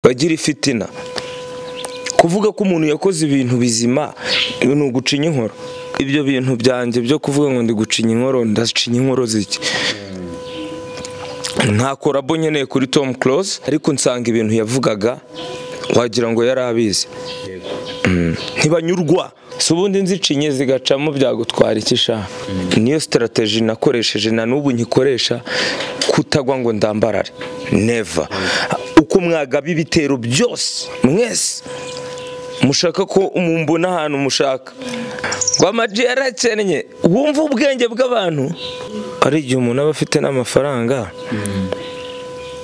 bagira ifitina kuvuga ko umuntu yakoze ibintu bizima ni ugucinya inkoro. Ibyo bintu byanjye byo kuvuga ngo ndi gucinya inkoro, ndacinya inkoro ziki? Nta korabo nkeneye kuri Tom Close, ariko nsanga ibintu yavugaga wagira ngo yari abizi. Ntibanyurwa si ubundi nzicinye zigacamo byagutwara iki sha? Niyo strategy nakoresheje na n'ubu nkikoresha, kutagwa ngo ndambarare never. Uko mwagaba ibitero byose mwese mushaka ko umumbona ahantu mushaka ngo amaji yarakennye, wumva ubwenge bw'abantu. Ari igihe umuntu aba afite n'amafaranga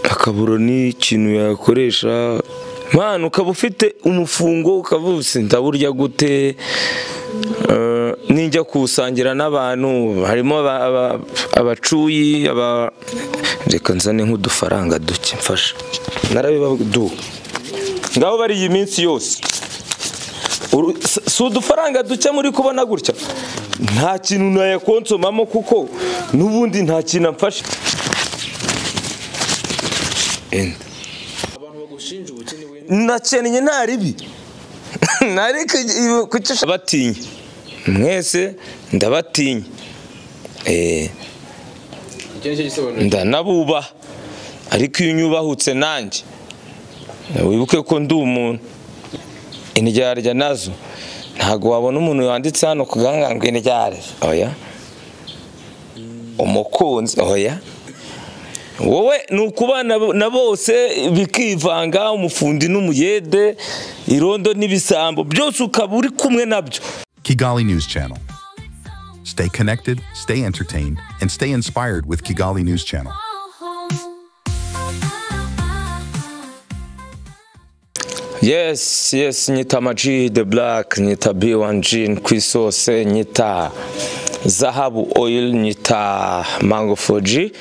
akabura n'ikintu yakoresha, mwana ukaba ufite umufungo ukavuga ndaburya gute, ninjya kusangira n'abantu harimo abacuyi reka nzane nk'udufaranga duke mfasha narabibaduha ngaho bari iyi minsi yose. Si udufaranga duke muri kubona gutya, nta kintu nayakonsomamo kuko n'ubundi nta kintu amfasha. Nakennye nta ribi nariko kucisha batinya mwese ndabatinya ndanabuba, ariko iyo unyubahutse nanjye wibuke ko ndi umuntu. Indyarya nazo ntago wabona umuntu wanditse hano kuganga ngo indyarya, oya umukunzi, oya wowe nukubana na bose bikivanga, umufundi n'umuyede, irondo n'ibisambo byose ukaba uri kumwe nabyo. Kigali News Channel. Stay connected, stay entertained, and stay inspired with Kigali News Channel. Yes, nyita Maji the Black, nyita B1G Kwisose, nyita Zahabu Oil, nyita Mango 4G,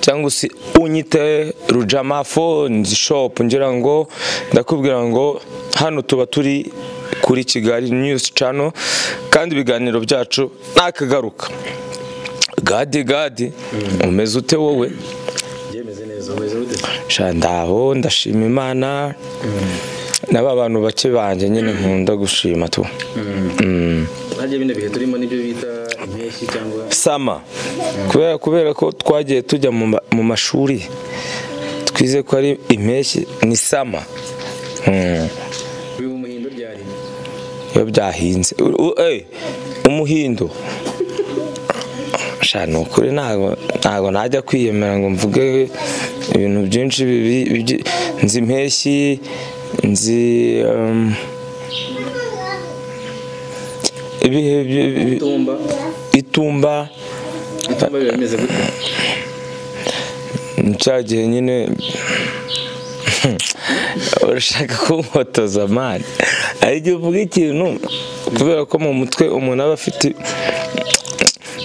cyangwa se unyite Rujama Phone Shop. Ngira ngo ndakubwira ngo hano tuba turi kuri Kigali News Channel, kandi ibiganiro byacu nakagaruka. Gadi umeze ute wowe? Yemeze neza, umeze ute? Shandaho ndashima Imana. Naba abantu bake banje nyine nkunda gushima tu. Haje bine bihe turimo nibyo bita impeshyi cyangwa sama. Kubera ko twagiye tujya mu mashuri twize ko ari impeshyi ni sama. Uyu muhindo ryari? Yo byahinze. Umuhindo. Shano kuri ntago najya kwiyemera ngo mvuge ibintu byinshi nzi impeshyi, nzi itumba birameze gute? Ncyagihe nyine urashaka kunkotoza mani, ariko uvuga ikintu kubera ko mu mutwe umuntu aba afite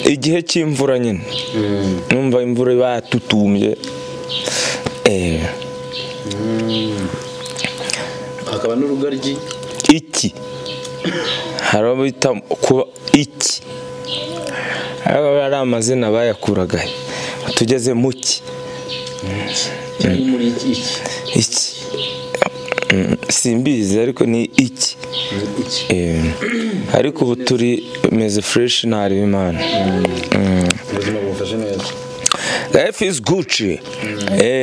igihe cy'imvura nyine. Numva imvura yatutumbye hakaba n'urugaryi iki harabita kuba iki, ari amazina bayakuraga tugeze muki cyane muri iki simbizi, ariko ni iki. Ariko ubu turi meze fresh ntari Imana. ubuzima bufashe neza, life is Gucci.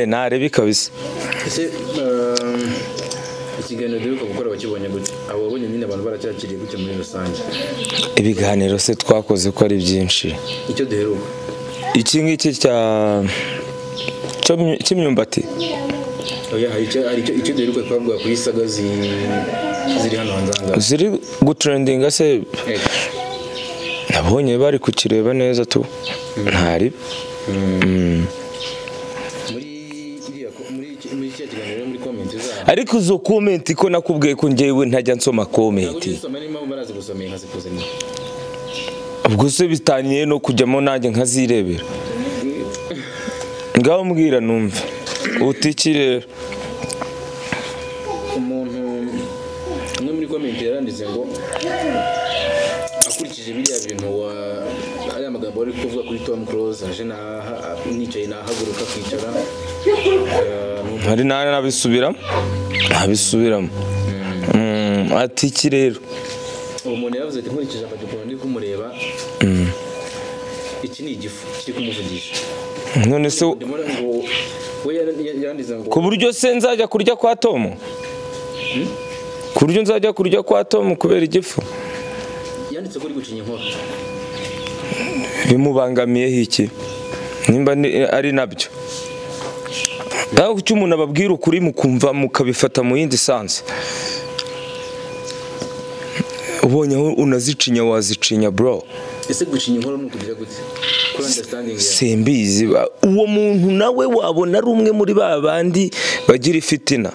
Narebi kabisa. ese ikiganiro duheruka gukora wakibonye gute? Abo babonye nyine abantu baracyakiriye gute muri rusange? Ibiganiro se twakoze ko ari byinshi. Icyo duheruka Iki ngiki cy'imyumbati, oya hari icyo duheruka twavuga kuri saga ziri hano hanze ziri gutrendinga se. Nabonye bari kukireba neza tu ntari muri iki kiganiro muri comment zaho, ariko zo comment ko nakubwiye ko njyewe ntajya nsoma comment. Ubwo se bitaniye no kujyamo nanjye nkazirebera. Ngaho mbwira numve utikire. Umuntu umwe muri comment yaranditse ngo akurikije biriya bintu ari amagambo ari kuvuga kuri Tom Close, aje nicaye nahaguruka kwicara hari nabisubiramo. ntabisubiramo. Ati iki rero uwo muntu yavuze ati nkurikije amadukument ndi kumureba iki ni igifu kiri kumuvugisha. none se ndimora ngo we yandiza ngo ku buryo se nzajya kurya kwa Tom, ku buryo nzajya kurya kwa Tom kubera igifu yanditse ko uri gucinya inkoro. bimubangamiyeho iki nimba ari nabyo? aho icyo umuntu ababwira ukuri mukumva mukabifata mu yindi sansi. ubonye aho unazicinya wazicinya bro. ese gucinya inkoro ni ukugira gute? Kuri understanding ya simbizi. uwo muntu nawe wabona ari umwe muri ba bandi bagira ifitina.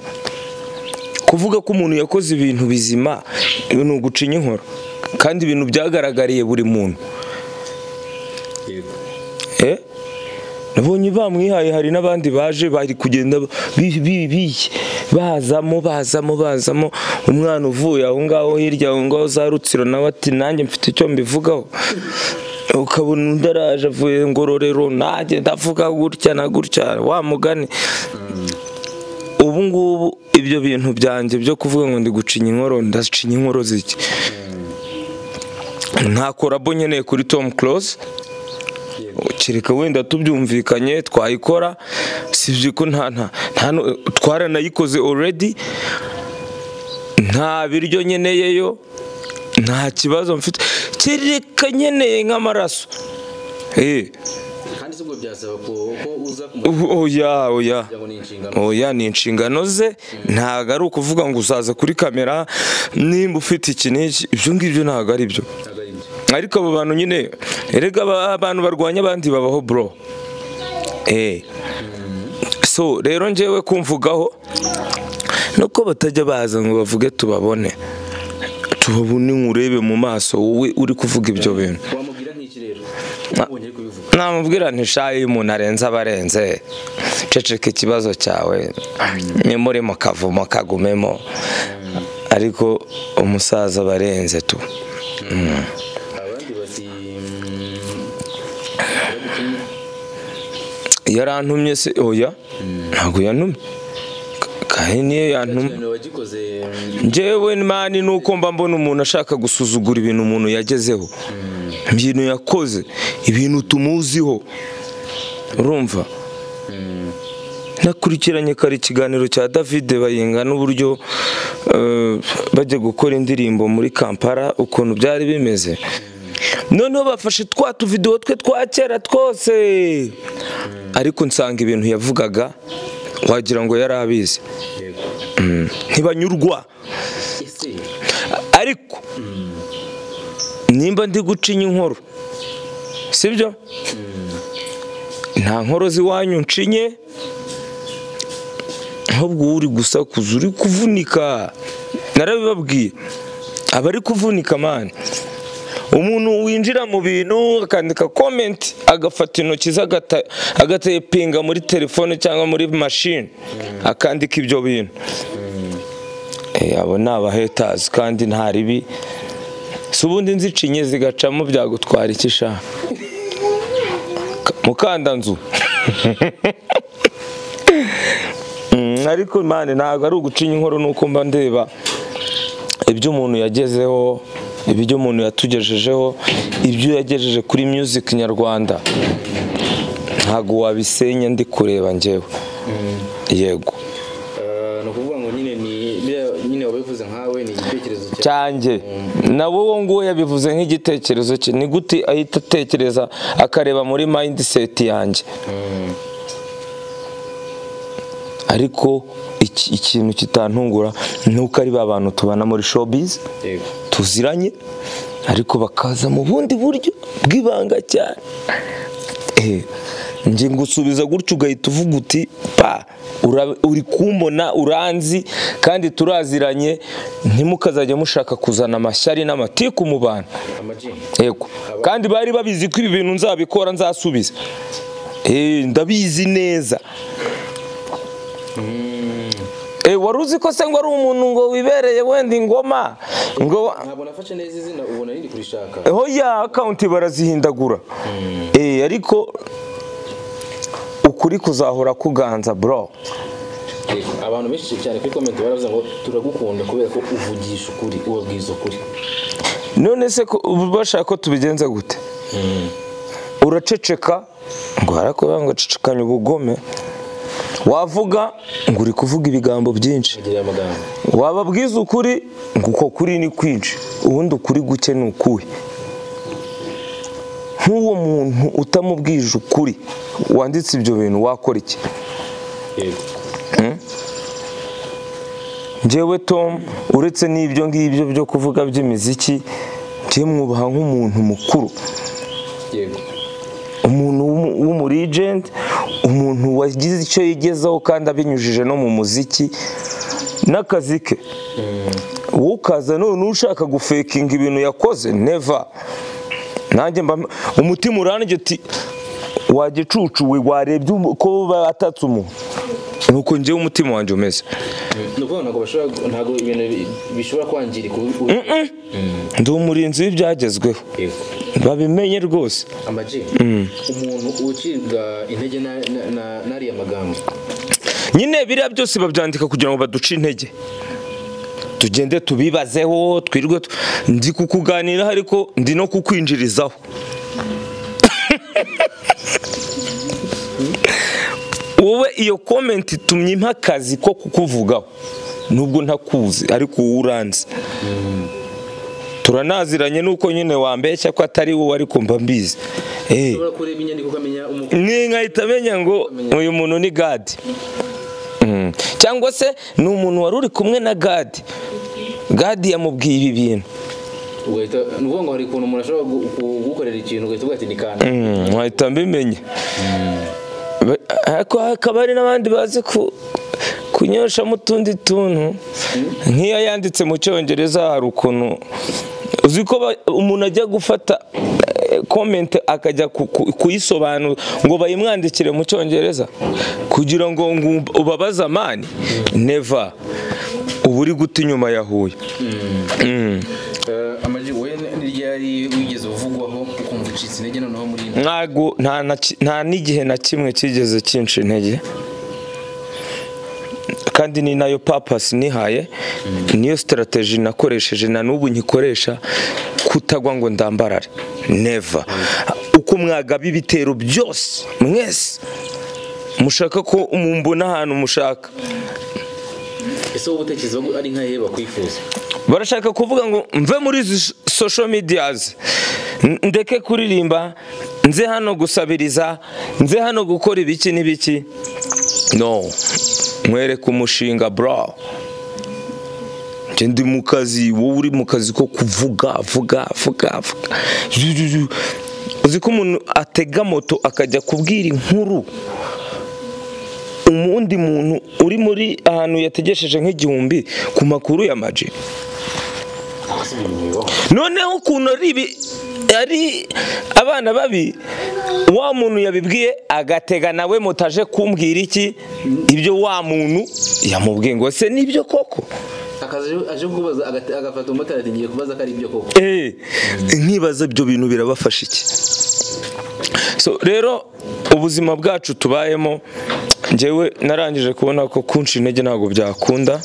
kuvuga ko umuntu yakoze ibintu bizima ni ugucinya inkoro kandi ibintu byagaragariye buri muntu. nabonye bamwihaye, hari n'abandi baje bari kugenda bazamo umwana uvuye aho ngaho hirya aho ngaho za Rutsiro nawe ati nanjye mfite icyo mbivugaho. ukabona undi araje avuye Ngororero nanjye ndavuga gutya na gutya wa mugani. ubu ngubu ibyo bintu byanjye byo kuvuga ngo ndi gucinya inkoro, ndacinya inkoro ziki? nta korabo nkeneye kuri Tom Close, kereka wenda tubyumvikanye twayikora. sivyo ko nta twaranayikoze already, nta biryo nyeneyeyo, nta kibazo mfite, kereka nyeneye nk'amaraso. kandi ubwo byasaba ko uza oya ni inshingano ze, ntago ari ukuvuga ngo uzaza kuri kamera nimba ufite iki n'iki. ibyo ngibyo ntago ari byo. ariko abo bantu nyine erega abantu barwanya abandi babaho bro. so rero njyewe kumvugaho nuko batajya baza ngo bavuge tubabone nkurebe mu maso wowe uri kuvuga ibyo bintu. wamubwira nk'iki rero? namubwira ntishaye umuntu arenze abarenze, ceceka ikibazo cyawe nyemure mu kavumo kagumemo, ariko umusaza barenze tu. yarantumye se? oya ntabwo yantumye, kandi niyo yantumye. njyewe mani nuko mba mbona umuntu ashaka gusuzugura ibintu umuntu yagezeho, ibintu yakoze, ibintu tumuziho. urumva nakurikiranye kare ikiganiro cya David Bayinga n'uburyo bajya gukora indirimbo muri Kampala ukuntu byari bimeze. noneho bafashe twa tuvidewo twe twa kera twose, ariko nsanga ibintu yavugaga wagira ngo yari abizi. ntibanyurwa. ariko nimba ndi gucinya inkoro, sibyo? nta nkoro z'iwanyu ncinye, ahubwo uri gusakuza uri kuvunika. narabibabwiye abari kuvunika mani, umuntu winjira mu bintu akandika comment agafata intoki ze agatepinga muri telefone cyangwa muri machine akandika ibyo bintu, abo ni abahaters kandi nta ribi. si ubundi nzicinye zigacamo byagutwara iki sha mukandanzu? ariko mani ntabwo ari ugucinya inkoro, nuko mba ndeba ibyo umuntu yagezeho, ibyo umuntu yatugejejeho, ibyo yagejeje kuri music nyarwanda, ntabwo wabisenya ndi kureba njyewe. yego no kuvuga ngo nyine wabivuze nkawe ni igitekerezo cyanjye, nawe wo ngo yabivuze nk'igitekerezo cye. ni gute ahita atekereza akareba muri mindset yanjye? ariko ikintu kitantungura nuko ari ba bantu tubana muri showbiz tuziranye, ariko bakaza mu bundi buryo bw'ibanga cyane. njye ngusubiza gutyo ugahita uvuga uti uri kumbona uranzi kandi turaziranye, ntimukazajya mushaka kuzana amashyari n'amatiku mu bantu. yego kandi bari babizi ko ibi bintu nzabikora nzasubiza, ndabizi neza. wari uzi ko se ngo ari umuntu ngo wibereye wenda ingoma ngo ntabwo nafashe neza izina ubona rindi kurishaka? hoya account barazihindagura. ariko ukuri kuzahora kuganza bro. abantu benshi cyane kuri comment baravuze ngo turagukunda kubera ko uvugisha ukuri ubabwiza ukuri. None se ko bashaka ko tubigenza gute? Uraceceka ngo harakora ngo cecekanye ubugome, wavuga ngo uri kuvuga ibigambo byinshi, wababwiza ukuri ngo uko kuri ni kwinshi, ubundi ukuri guke ni ukuhe? Nk'uwo muntu utamubwije ukuri wanditse ibyo bintu wakora iki? Njyewe Tom, uretse n'ibyo ngibyo byo kuvuga by'imiziki, njye mwubaha nk'umuntu mukuru, umuntu w'umuregent, umuntu wagize icyo yigezaho kandi abinyujije no mu muziki n'akazi ke. Wowe ukaza none ushaka gufekinga ibintu yakoze, never. Nanjye umutima uranjye ati wagicucuwe, warebye ko batatse umuntu, nuko njyewe umutima wanjye umeze. Ntabwo ibintu bishobora kwangirika. Ndi umurinzi w'ibyagezweho, babimenye rwose. Amaji, umuntu ucibwa intege n'ariya magambo, nyine biriya byose babyandika kugira ngo baduce intege, tugende tubibazeho, twirwe ndi kukuganira ariko ndi no kukwinjirizaho. Wowe iyo comment itumye impa akazi ko kukuvugaho, nubwo ntakuzi ariko wowe uranzi. Turanaziranye nuko nyine wambeshya ko atari wowe ariko mba mbizi. Nkahita menya ngo uyu muntu ni God, cyangwa se ni umuntu wari uri kumwe na God. God yamubwiye ibi bintu. Nuvuga ngo hari ukuntu umuntu ashobora gukorera ikintu ugahita uvuga ati ni kana. Nkahita mbimenya. Hakaba hari n'abandi bazi kunyosha mu tundi tuntu, nk'iyo yanditse mu Cyongereza hari ukuntu uzi ko umuntu ajya gufata comment akajya kuyisobanura ngo bayimwandikire mu Cyongereza kugira ngo ubabaze amani, never. Ubu uri guta inyuma ya Huye. Amaji, wowe n'iryari wigeze uvugwaho ukumva ucitse intege noneho muri ntago nta n'igihe na kimwe kigeze kinshi intege, kandi ni nayo purpose nihaye, niyo strategy nakoresheje na n'ubu nkikoresha, kutagwa ngo ndambarare, never. Uko mwagaba ibitero byose mwese mushaka ko umumbona ahantu mushaka, ese wowe utekereza ko ari nkahe bakwifuza? Barashaka kuvuga ngo mve muri social medias, ndeke kuririmba, nze hano gusabiriza, nze hano gukora ibiki n'ibiki. No, mwereke umushinga bro. Ndi mu kazi, wowe uri mu kazi ko kuvuga. Uzi ko umuntu atega moto akajya kubwira inkuru umundi muntu uri muri ahantu yategesheje nk'igihumbi ku makuru ya Maji. Noneho ukuntu ari abana babi, wa muntu yabibwiye agatega nawe mutaje kumbwira iki ibyo wa muntu yamubwiye ngo se nibyo koko, aje kubaza agafata umutara ati ngiye kubaza ko ari ibyo koko. Nkibaza ibyo bintu birabafasha iki? So rero ubuzima bwacu tubayemo, njyewe narangije kubona ko kunshi intege ntabwo byakunda.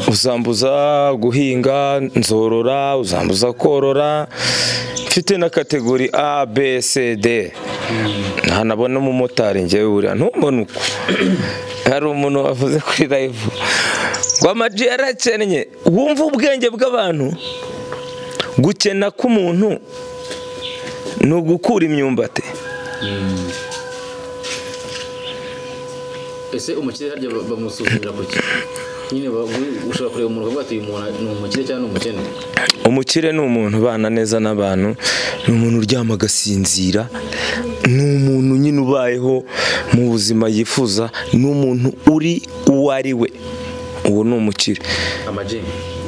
Uzambuza guhinga nzorora, uzambuza korora, mfite na kategori A B C D. Ntanabona umumotari njyewe buriya ntumbona uko. Hari umuntu wavuze kuri live ngo Amaji yarakennye. Wumva ubwenge bw'abantu, gukena k'umuntu ni ugukura imyumbati. Ese umukire harya bamusuzumira kuki? Nyine ushobora kureba umuntu ukavuga ati uyu muntu ni umukire cyangwa ni umukene? Umukire ni umuntu ubana neza n'abantu, ni umuntu uryama agasinzira, ni umuntu nyine ubayeho mu buzima yifuza, ni umuntu uri uwo ari we. Uwo ni umukire. Amaji,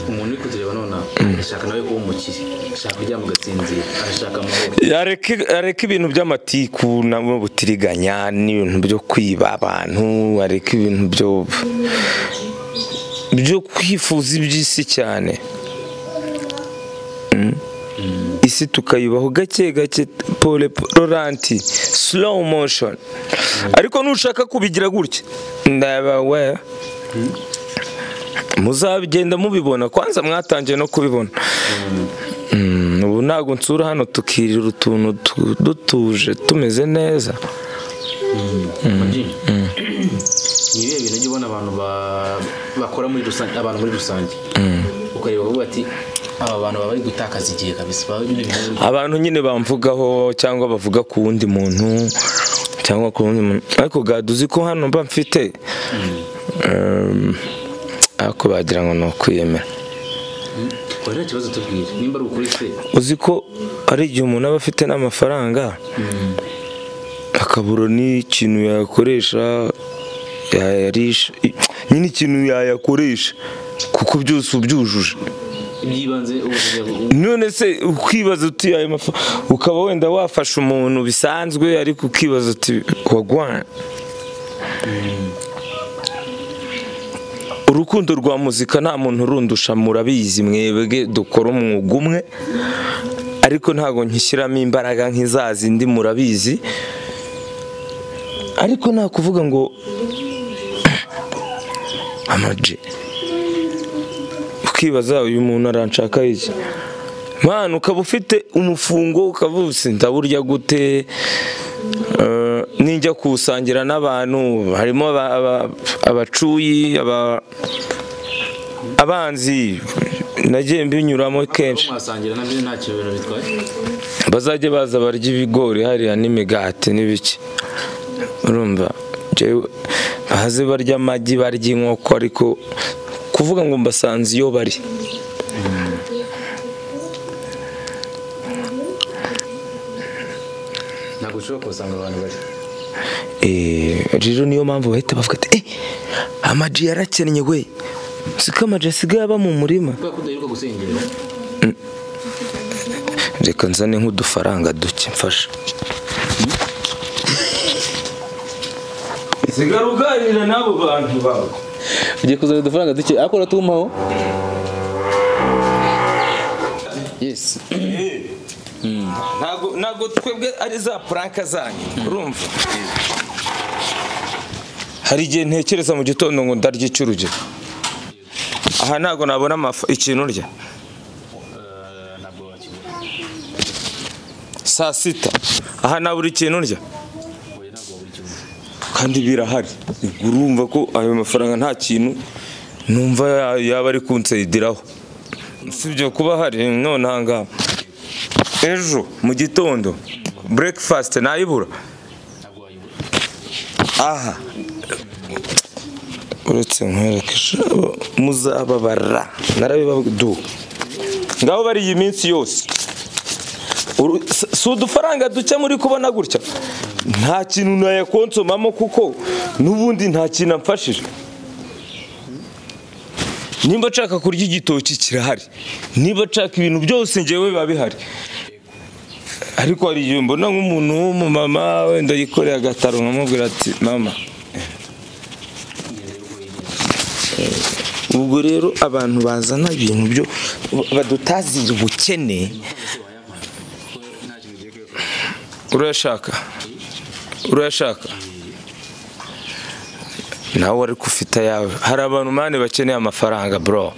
umuntu uri kutureba none ashaka nawe kuba umukire, ashaka kuryama agasinzira, ashaka amahoro. Areka ibintu by'amatiku n'ubutiriganya n'ibintu byo kwiba abantu, areka ibintu byo kwifuza iby'isi cyane. isi tukayibaho gake gake pole roranti slow motion ariko nushaka kubigira gutya ndaba we muzabigenda mubibona kwanza mwatangiye no kubibona ubu ntabwo nsura hano tukirira utuntu dutuje tumeze neza nibihe bintu ujya ubona abantu bakora muri rusange abantu muri rusange ukareba uvuga ati aba bantu baba bari gutakaza igihe kabisa abantu nyine bamvugaho cyangwa bavuga ku wundi muntu cyangwa ku wundi muntu ariko gaduzi ko hano mba mfite ako bagira ngo no kwiyemera nta kibazo tubwire nimba ari ukuri se uzi ko ari igihe umuntu aba afite n'amafaranga akabura n'ikintu yakoresha yayarisha nyine ikintu yayakoresha kuko byose ubyujuje ibyibanze none se ukibaza uti ayo ukaba wenda wafasha umuntu bisanzwe ariko ukibaza uti wagwana urukundo rwa muzika nta muntu urundusha murabizi mwebwe dukora umwuga umwe ariko ntago nkishyiramo imbaraga nk'izazindi murabizi ariko nta kuvuga ngo amaji ukibaza uyu muntu aranshaka iki mwana ukaba ufite umufungo ukavuga ndaburya gute ninjya kusangira n'abantu harimo abacuyi abanzi nagiye mbinyuramo kenshi bazajya baza barya ibigori hariya n'imigati n'ibiki urumva baze barya amagi barya inkoko ariko kuvuga ngo mbasanze iyo bari ntabwo ushobora kubasanga abantu bari rero niyo mpamvu bahita bavuga ati amaji yarakennye we siko amaji asigaye aba mu murima reka nzane nk'udufaranga duke mfasha sigara uganira n'abo bantu bawe ugiye kuzana udufaranga duke ariko uratumaho yes ntabwo twebwe ari za puranka zanyu urumva hari igihe ntekereza mu gitondo ngo ndarya icy'urugero aha ntabwo nabona ikintu urya saa sita aha nabura ikintu urya kandi birahari urumva ko ayo mafaranga nta kintu numva yaba ari kunsayidiraho usibye kuba hari none ahangaha ejo mu gitondo breakfast nayibura aha uretse nkwereke muzababara narabibabwiye ngaho bari iyi minsi yose si udufaranga duke muri kubona gutya nta kintu nayakonsomamo kuko n'ubundi nta kintu amfashije nimba nshaka kurya igitoki kirahari niba nshaka ibintu byose ngewe biba bihari ariko hari igihe mbona nk'umuntu w'umumama wenda yikoreye agataro nkamubwira ati mama ubwo rero abantu bazana ibintu byo badutazira ubukene urayashaka nawe wari kufita yawe hari abantu mane bakeneye amafaranga bro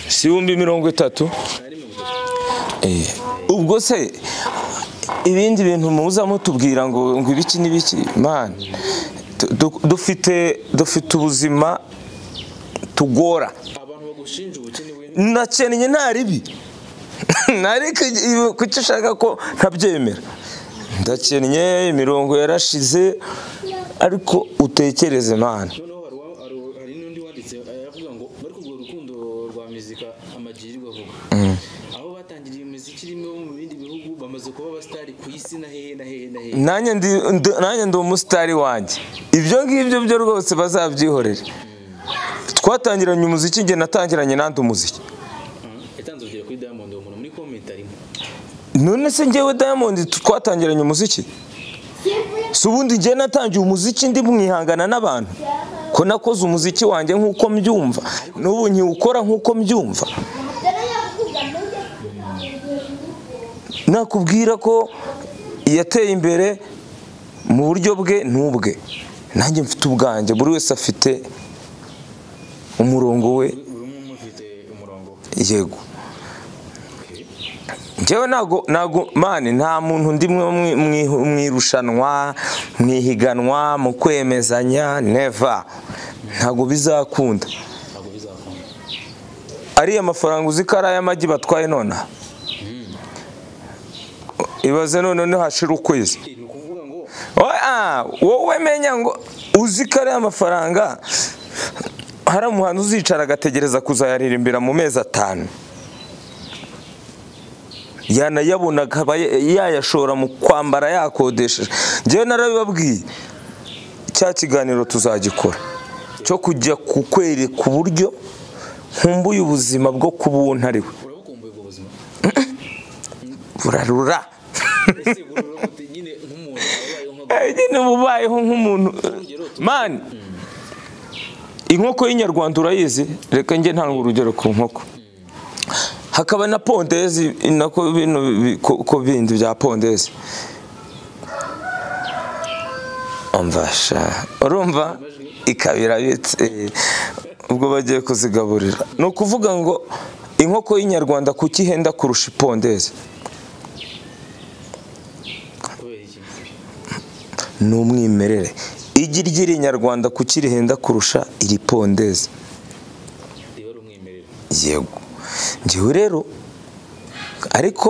si 30 ubwo se ibindi bintu muza mutubwira ngo ibiki n'ibiki man dufite ubuzima tugora abantu bagushinja ubukene we nakennye nta ribi nariko kuki ushaka ko ntabyemera ndakennye imirongo yarashize ariko utekereze man hari n'undi wanditse aravuga ngo bari kugura urukundo rwa muzika amagiri bavuga aho batangiriye umuziki irimo mu bindi bihugu bamaze kuba abasitari ku isi na hehe nanjye ndi umusitari wanjye ibyo ngibyo byo rwose bazabyihorera twatangiranye umuziki njye natangiranye nandi umuziki yatanze urugero kuri Diamond umuntu muri comment arimo none se njyewe Diamond twatangiranye umuziki si ubundi njye natangiye umuziki ndi mwihangana n'abantu ko nakoze umuziki wanjye nk'uko mbyumva n'ubu nkiwukora nk'uko mbyumva nakubwira ko yateye imbere mu buryo bwe n'ubwe nanjye mfite ubwanjye buri wese afite umurongo we yego njyewe nago mani nta muntu ndimwe mwirushanwa mwihiganwa mu kwemezanya never ntago bizakunda ariya mafaranga uzi ko ari ay'amagi batwaye none ibaze none hashira ukwezi wowe menya ngo uzi ko ari amafaranga hari umuhanzi uzicara agategereza kuzayaririmbira mu mezi 5 yanayabona akaba yayashora mu kwambara yakodesheje njyewe narabibabwiye cya kiganiro tuzagikora cyo kujya kukwereka uburyo nkumbuye ubuzima bwo kubuntu ariwe burarura nyine mubayeho nk'umuntu mani inkoko y'inyarwanda urayizi reka njye ntanga urugero ku nkoko hakaba na pondezi nako bino ko bindi bya pondezi umvasha urumva ikabira bitse ubwo bagiye kuzigaburira no kuvuga ngo inkoko y'inyarwanda kuki henda kurusha pondezi n'umwimerere igi ry'inyarwanda kuki rihenda kurusha iri pondezi yego njyewe rero ariko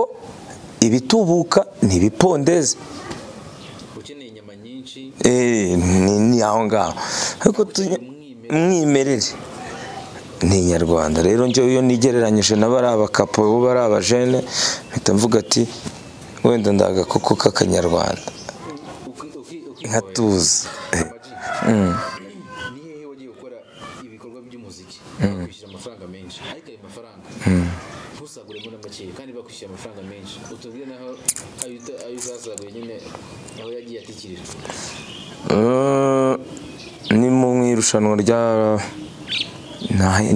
ibitubuka ntibipondeze ukeneye inyama nyinshi ni aho ngaho ariko mwimerere ni inyarwanda rero njyewe iyo nigereranyije n'abari abakapo bo bari abajene mpita mvuga ati wenda ndagakoko k'akanyarwanda nkatuza nihehe wagiye gukora ibikorwa by'umuziki bakwishyura amafaranga menshi ariko ayo mafaranga ntusaguremo na make kandi bakwishyura amafaranga menshi utubwire naho ayo uzasaguye nyine aho yagiye atikirira ni mu irushanwa rya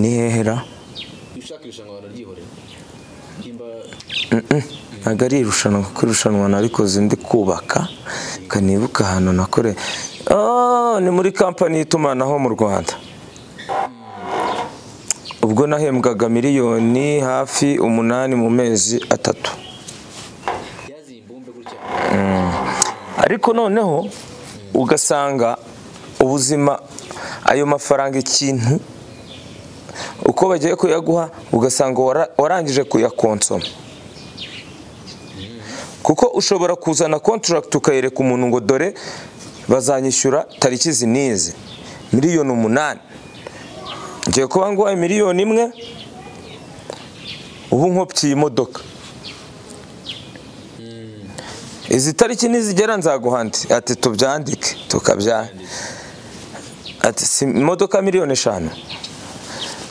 ni hehera ushaka irushanwa wanaryihorera ntabwo ari irushanwa kuko irushanwa narikoze ndi kubaka kanibuka ahantu nakore ni muri kampani y'itumanaho mu Rwanda ubwo nahembwaga miliyoni hafi 8 mu mezi 3 ariko noneho ugasanga ubuzima ayo mafaranga ikintu uko bagiye kuyaguha ugasanga warangije kuyakonsoma kuko ushobora kuzana contract ukayereka umuntu ngo dore bazanyishyura tariki zinize miliyoni 8 ngiye kuba ngo 1 miliyoni ubu nkopye imodoka izi tariki nizigera nzaguhandi ati tubyandike tukabyandika ati si imodoka miliyoni 5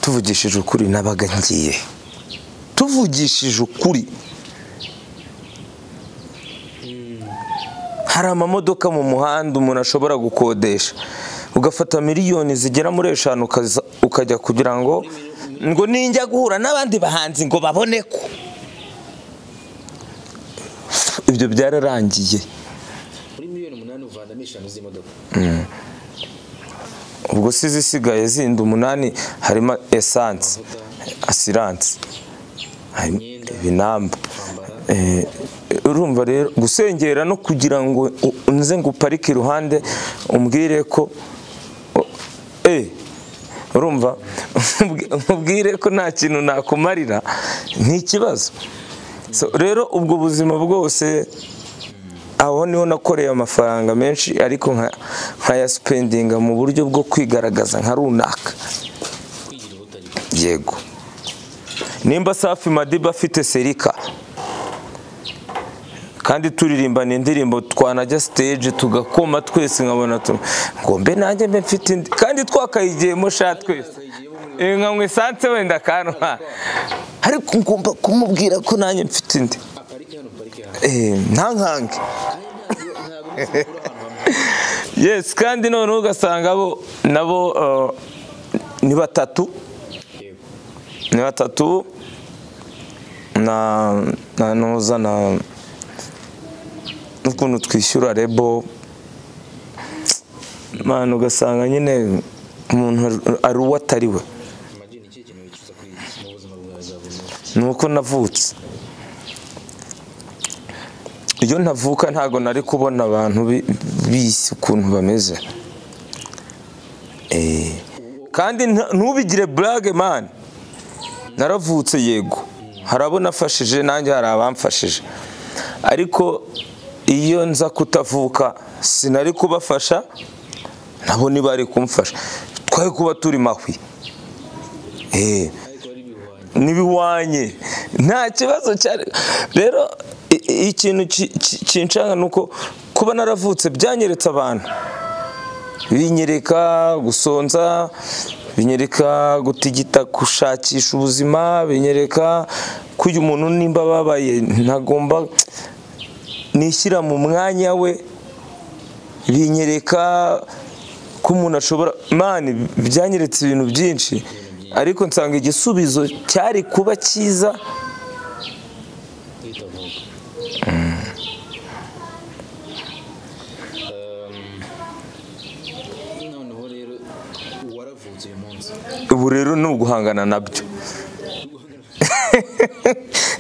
tuvugishije ukuri nabaga ngiye tuvugishije ukuri hari amamodoka mu muhanda umuntu ashobora gukodesha ugafata miliyoni zigera muri 5 ukajya kugira ngo ninjya guhura n'abandi bahanzi ngo babone ko ibyo byararangiye muri miliyoni 8 uvandamo 5 z'imodoka ubwo sizisigaye zindi 8 harimo essence assurance ibinamba urumva rero gusengera no kugira ngo nze ngo uparike iruhande umbwire ko urumva umbwire ko nta kintu nakumarira n'ikibazo rero ubwo buzima bwose aho niho nakoreye amafaranga menshi ariko nkaya spendinga mu buryo bwo kwigaragaza nka runaka yego nimba Safi Madiba afite Serika kandi turirimbana indirimbo twanajya stage tugakoma twese nkabona ngo mbe nanjye mbe mfite indi kandi twakayigiyemo sha twese nka mwe sanse wenda kanwa ariko ngomba kumubwira ko nanjye mfite indi nta nkange ntabwo mwese mukura ahantu hamwe. yes kandi noneho ugasanga nabo ni batatu na noza n'ukuntu twishyura rebo mwana ugasanga nyine umuntu ari uwo atari we. Imagine iki kintu wicuza kuri mu buzima bwawe bwa buri munsi. nuko navutse iyo ntavuka ntago nari kubona abantu bisi ukuntu bameze kandi ntubigire blague man naravutse yego harabona afashije nanjye hari abamfashije ariko iyo nza kutavuka sinari kubafasha nabo ntibari kumfasha twari kuba turi mahwi nibihwanye nta kibazo cyane rero ikintu kinshanga nuko kuba naravutse byanyeretse abantu binyereka gusonza binyereka gutigita gushakisha ubuzima binyereka ko uyu muntu nimba babaye ntagomba nishyira mu mwanya we binyereka ko umuntu ashobora mani byanyeretse ibintu byinshi ariko nsanga igisubizo cyari kuba cyiza noneho rero waravutse uyu munsi ubu rero ni uguhangana nabyo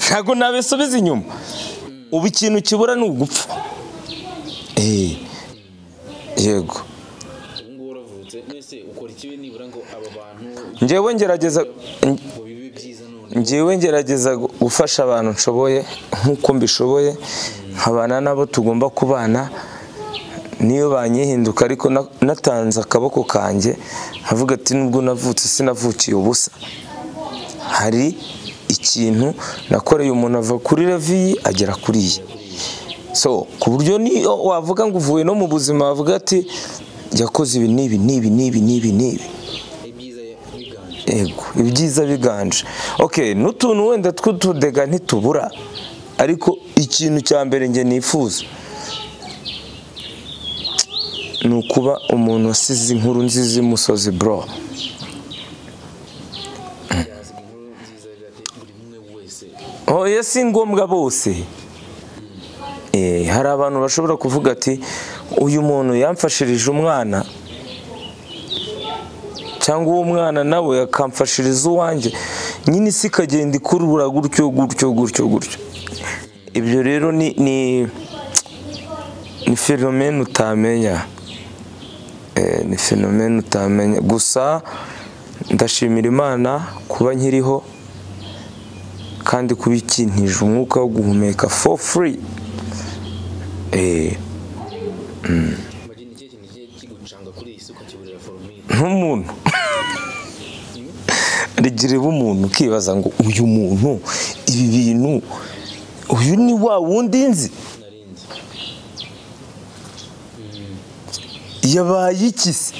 ntabwo nabisubiza inyuma ubu ikintu kibura ni ugupfa yego ubu ngubu waravutse mwese ukora ikibi nibura ngo aba bantu njyewe ngerageza ngo bibe byiza none njyewe ngerageza gufasha abantu nshoboye nk'uko mbishoboye nkabana nabo tugomba kubana niyo banyihinduka ariko natanze akaboko kanjye nkavuga ati nubwo navutse sinavukiye ubusa hari ikintu nakoreye umuntu ava kuri levi agera kuri iyi so ku buryo niyo wavuga ngo uvuye no mu buzima wavuga ati yakoze ibi n'ibi n'ibi n'ibi n'ibi n'ibi ibyiza biganje yego ibyiza biganje okay n'utuntu wenda tw'utudega ntitubura ariko ikintu cya mbere nge nifuza ni ukuba umuntu wasize inkuru nziza imusozi bro yasiga inkuru nziza gati buri umwe wese oya si ngombwa bose hari abantu bashobora kuvuga ati uyu muntu yamfashirije umwana cyangwa uwo mwana nawe akamfashiriza uwanjye nyine isi ikagenda ikurura gutyo gutyo gutyo gutyo ibyo rero ni fenomene utamenya ni fenomene utamenya gusa ndashimira Imana kuba nkiriho kandi kuba ikintije umwuka wo guhumeka for free imagine iki kintu kigucanga kuri iyi suka kiburira formule nk'umuntu rigire umuntu ukibaza ngo uyu muntu ibi bintu uyu ni wa wundi nzi narinzi yabaye iki se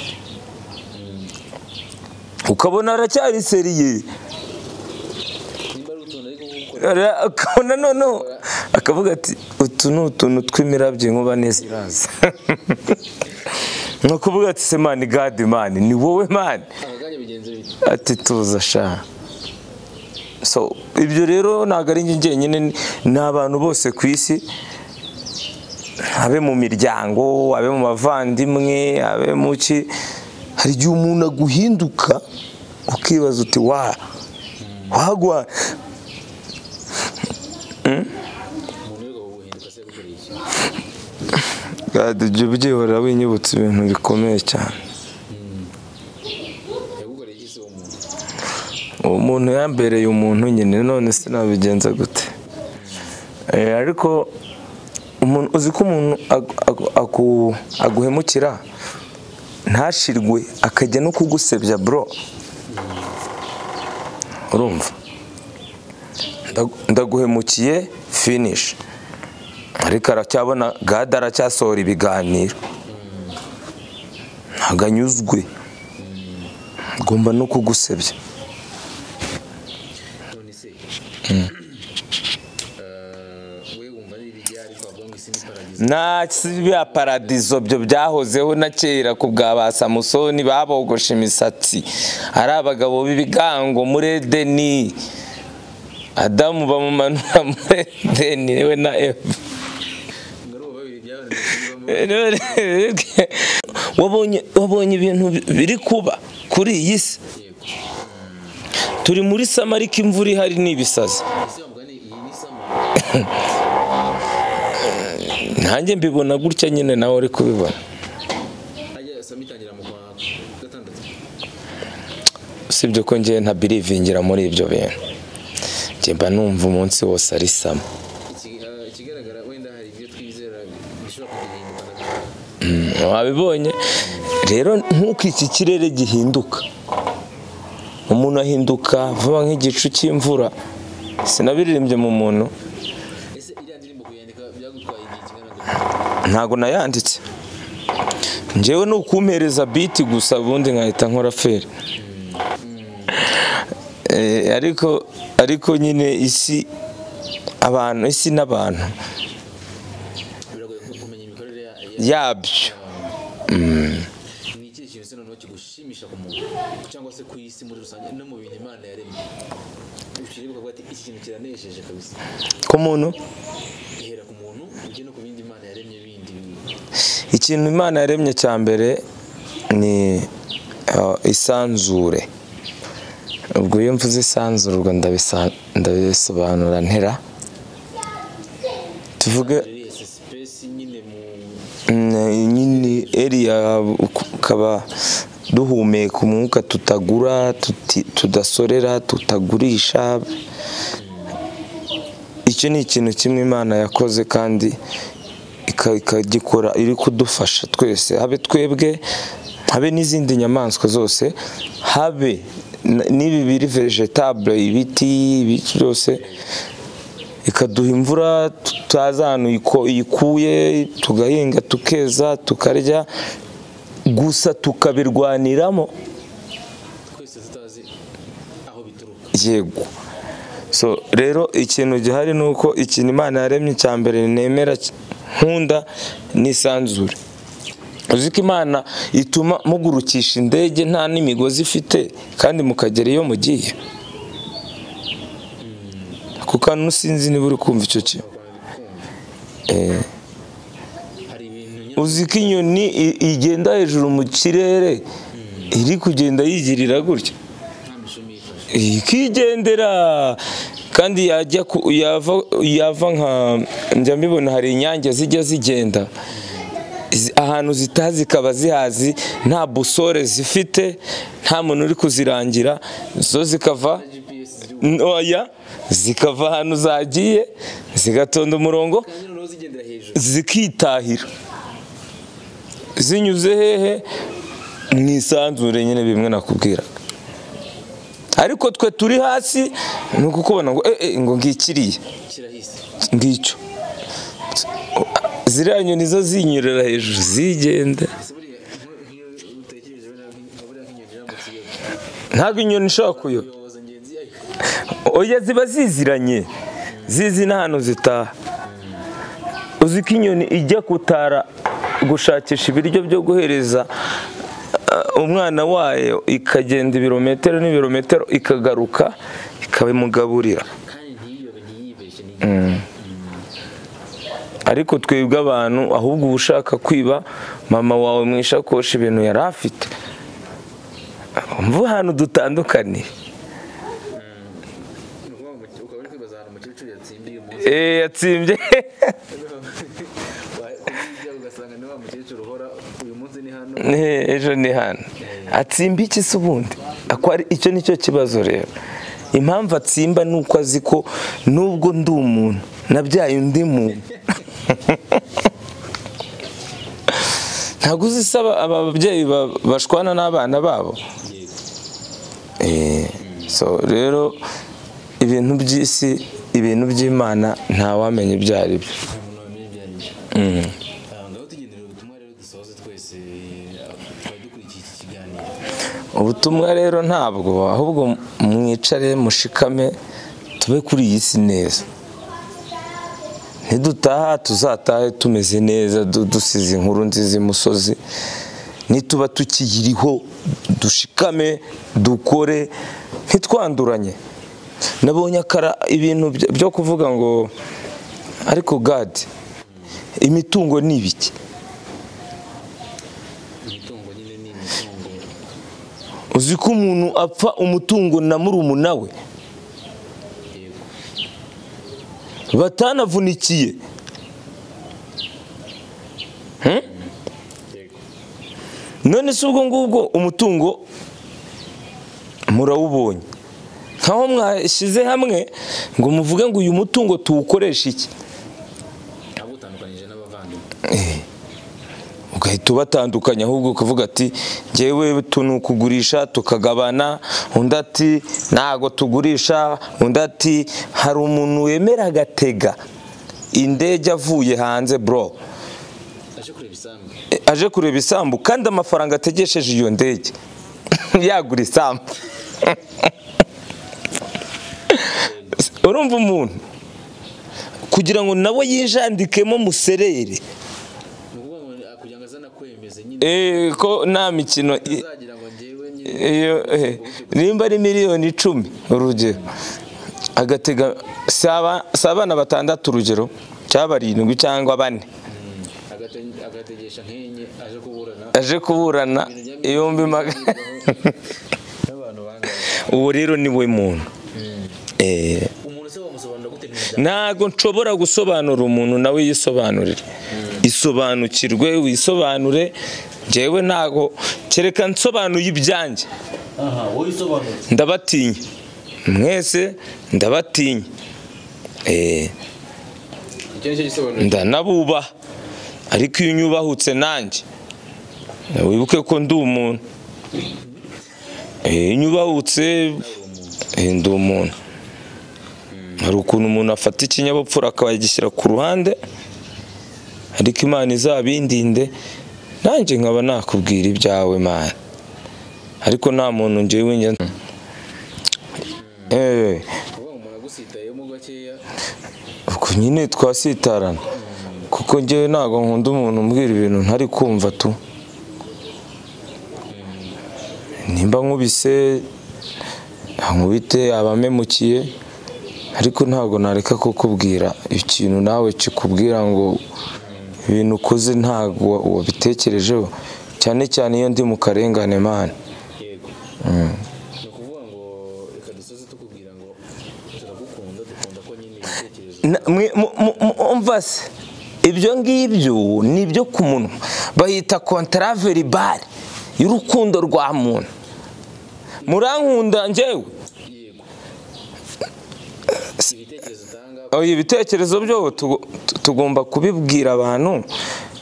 ukabona aracyari seriye nimba ari utuntu ariko gukora akabona noneho akavuga ati utu ni utuntu tw'imirabyo inkuba neza iraza ni ukuvuga ati se mani gadi mani ni wowe mani akaganya bigenze bite ati tuza sha so ibyo rero ntabwo ari njye njyenyine ni abantu bose ku isi abe mu miryango abe mu bavandimwe abe mu ki hari igihe umuntu aguhinduka ukibaza uti wagwa umuntu rero guhinduka se gukora iki gadi ibyo byihorera winyibutsa ibintu bikomeye cyane yagukoreye iki se uwo muntu uwo muntu yambereye umuntu nyine none sinabigenza gute ariko umuntu uzi ko umuntu aguhemukira ntashirwe akajya no kugusebya bro urumva ndaguhemukiye finish ariko aracyabona gada aracyasohora ibiganiro ntabwo anyuzwe ngomba no kugusebya none se we wumva ari ibijyanye isi ni paradizo. nta bya paradizo byo byahozeho na kera ku bwa ba Samusoni babogosha imisatsi ari abagabo b'ibigango muri Edeni. Adamu bamumanura muri Edeni we na Eva. wabonye ibintu biri kuba kuri iyi si. Turi muri sama ariko imvura ihari n'ibisazi. Nanjye mbibona gutya nyine nawe uri kubibona. Usibye ko njye nta belivingira muri ibyo bintu. Njye mba numva umunsi wose ari sama. Ikigaragara wenda hari ibyo twizera bishobora kugihinduka. Wabibonye rero nk'uko iki kirere gihinduka, umuntu ahinduka vuba nk'igicu cy'imvura. Sinabiririmbye mu muntu. Ese iriya ndirimbo kuyandika byagutwaye igihe kingana gute? Ntago nayanditse. Njyewe ni ukumpereza beat gusa ubundi nkahita nkora feri. Ariko nyine isi n'abantu biragoye kumenya imikorere yabyo. Ni iki kintu se noneho kigushimisha ku muntu cyangwa se ku isi muri rusange no mu bintu Imana yaremye? Ukiribuka ukavuga ati iki kintu kiranejeje kabisa. Ku muntu Ihera ku muntu ujye no ku bindi Imana yaremye bindi. ikintu Imana yaremye cya mbere ni isanzure. Ubwo iyo mvuze isanzure ubwo ndabisobanura ntera. Tuvuge nyine area ukaba duhumeka umwuka tutagura, tudasorera, tutagurisha. Icyo ni ikintu kimwe Imana yakoze kandi ikagikora iri kudufasha twese, habe twebwe, habe n'izindi nyamaswa zose, habe n'ibi biri vegetable, ibiti byose, ikaduha imvura tutazi ahantu iyikuye, tugahinga tukeza tukarya, gusa tukabirwaniramo twese tutazi aho bituruka. Yego. So rero ikintu gihari nuko ikintu Imana yaremye cya mbere nemera nkunda n'isanzure. Uziko Imana ituma mugurukisha indege nta n'imigozi ifite kandi mukagera iyo mugiye. Kuko nusinzi niba uri kumva icyo kintu. Uziko inyoni igenda hejuru mu kirere iri kugenda yigirira gutya ikigendera, kandi yava nka njya mbibona hari inyange zijya zigenda ahantu zitazi zikaba zihazi, nta busore zifite, nta muntu uri kuzirangira, zo zikava ahantu zagiye zigatonda umurongo zikitahira zinyuze hehe mu isanzure nyine bimwe nakubwira. Ariko twe turi hasi ni ukukubona ngo ngikiriye ngicyo, ziriya nyoni zo zinyurira hejuru zigenda. Ntabwo inyoni ishobora kuyoba. Oya, ziba ziziranye, zizi n'ahantu zitaha. Uzi ko inyoni ijya kutara gushakisha ibiryo byo guhereza umwana wayo, ikagenda ibirometero n'ibirometero ikagaruka ikabimugaburira. Ariko twebwe abantu ahubwo uba ushaka kwiba mama wawe mu ishakoshi ibintu yari afite. Umva ahantu dutandukaniye. Yatsimbye. Ejo ni hano. Atsimba iki se ubundi? Icyo nicyo kibazo rero. Impamvu atsimba ni uko azi ko nubwo ndi umuntu nabyaye undi muntu. Ntabwo uzisaba aba babyeyi bashwana n'abana babo. So rero ibintu by'isi, ibintu by'Imana ntawamenya ibyo ari byo. Ubutumwa rero ntabwo, ahubwo mwicare mushikame tube kuri iyi si neza. nidutaha tuzatahe tumeze neza dusize inkuru nziza imusozi, nituba tukiyiriho dushikame dukore ntitwanduranye. Nabonye akara ibintu byo kuvuga ngo ariko God imitungo ni ibiki? Imitungo nyine ni imitungo. Uzi ko umuntu apfa umutungo na murumuna we batanavunikiye? None se ubwo ngubwo umutungo murawubonye, nkaho mwashyize hamwe ngo muvuge ngo uyu mutungo tuwukoresha iki? Ntabwo utandukanyije n'abavandimwe. Ugahita ubatandukanya, ahubwo ukavuga ati njyewe tunukugurisha tukagabana, undi ati ntago tugurisha, undi ati hari umuntu wemera agatega indege avuye hanze bro, aje kureba isambu kandi amafaranga ategesheje iyo ndege yagura isambu. Urumva umuntu kugira ngo nawe yijandikemo muserere ko nta mikino nimba ari miliyoni 10 urugero, agatega sabana batandatu urugero, cyaba 7 cyangwa 4, agategesha nk'enye aje kuburana ibihumbi magana. Uwo rero ni we muntu. Umuntu se wamusobanura gute? Ntago nshobora gusobanura umuntu, nawe yisobanurire, isobanukirwe wisobanure. Jewe ntago kereka nsobanuye ibyanjye. Wowe isobanura. Ndabatinya mwese, ndabatinya. Ndanabuba, ariko iyo unyubahutse nanjye wibuke ko ndi umuntu. Inyubahutse ndi umuntu. Hari ukuntu umuntu afata ikinyabupfura akagishyira ku ruhande, ariko Imana izabindinde nanjye nkaba nakubwira ibyawe Mana, ariko nta muntu njyewe njya uko nyine twasitarana, kuko njyewe ntabwo nkunda umuntu umbwira ibintu ntari kumva tu. Nimba nkubise nkubite abamemukiye, ariko ntabwo nareka kukubwira ikintu nawe kikubwira ngo ibintu ukoze ntabwo wabitekerejeho, cyane cyane iyo ndi mu karengane Mana. Nukuvuga ngo reka dusoze tukubwira ngo turagukunda, dukunda ko nyine ibitekerezo umva se ibyo ngibyo ni ibyo ku munwa, bahita contraverbal y'urukundo rwa muntu. Murankunda njyewe? Ibitekerezo byo tugomba kubibwira abantu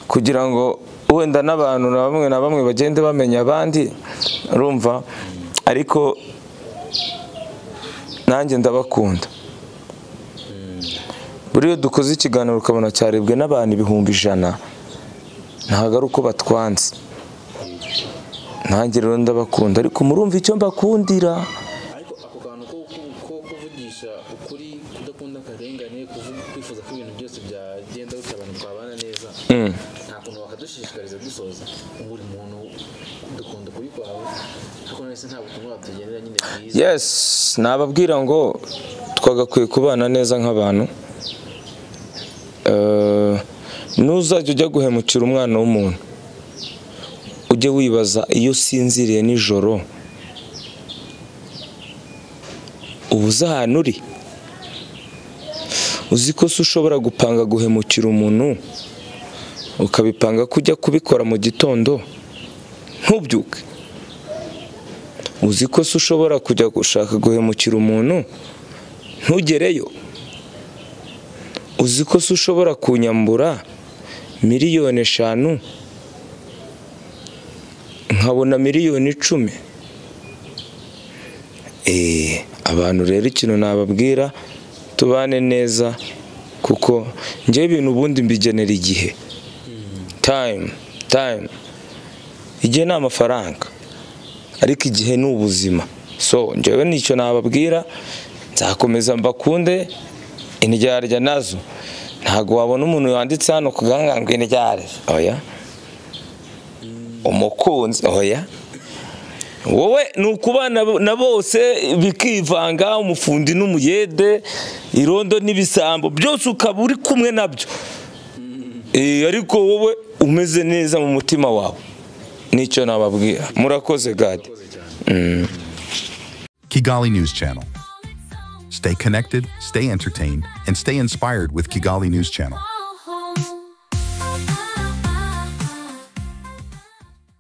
kugira ngo wenda n'abantu na bamwe bagende bamenya abandi, urumva? Ariko nanjye ndabakunda. Buriya dukoze ikiganiro ukabona cyarebwe n'abantu 100,000, ntabwo ari uko batwanze. Nanjye rero ndabakunda, ariko murumva icyo mbakundira. Ariko ako kantu ko kuvugisha ukuri, kudakunda akarengane, kwifuza ko ibintu byose byagenda bityo abantu twabana neza, nta kuntu wakadushishikariza dusoza. Buri muntu dukunda ukuri kwawe, ariko nese nta butumwa watugenera nyine bwiza. Yes, nababwira ngo twagakwiye kubana neza nk'abantu. Nuzajya ujya guhemukira umwana w'umuntu, ujye wibaza iyo sinziriye nijoro ubuze ahantu uri. Uzi ko se ushobora gupanga guhemukira umuntu ukabipanga kujya kubikora mu gitondo ntubyuke? Uzi ko se ushobora kujya gushaka guhemukira umuntu ntugereyo? Uzi ko se ushobora kunyambura miliyoni 5 nkabona miliyoni 10? Abantu rero ikintu nababwira, tubane neza, kuko njye ibintu ubundi mbigenera igihe. Time igihe ni amafaranga, ariko igihe ni ubuzima. So njyewe nicyo nababwira, nzakomeza mbakunde. Indyarya nazo ntago wabona umuntu wanditse hano kugangangwe n'iryari oya umukunzi oya wowe nukubana na bose bikivanga umufundi n'umuyede irondo n'ibisambo byose ukaba uri kumwe nabyo ariko wowe umeze neza mu mutima wawe nicyo nababwira murakoze God. Kigali News Channel. Stay connected, stay entertained, and stay inspired with Kigali News Channel.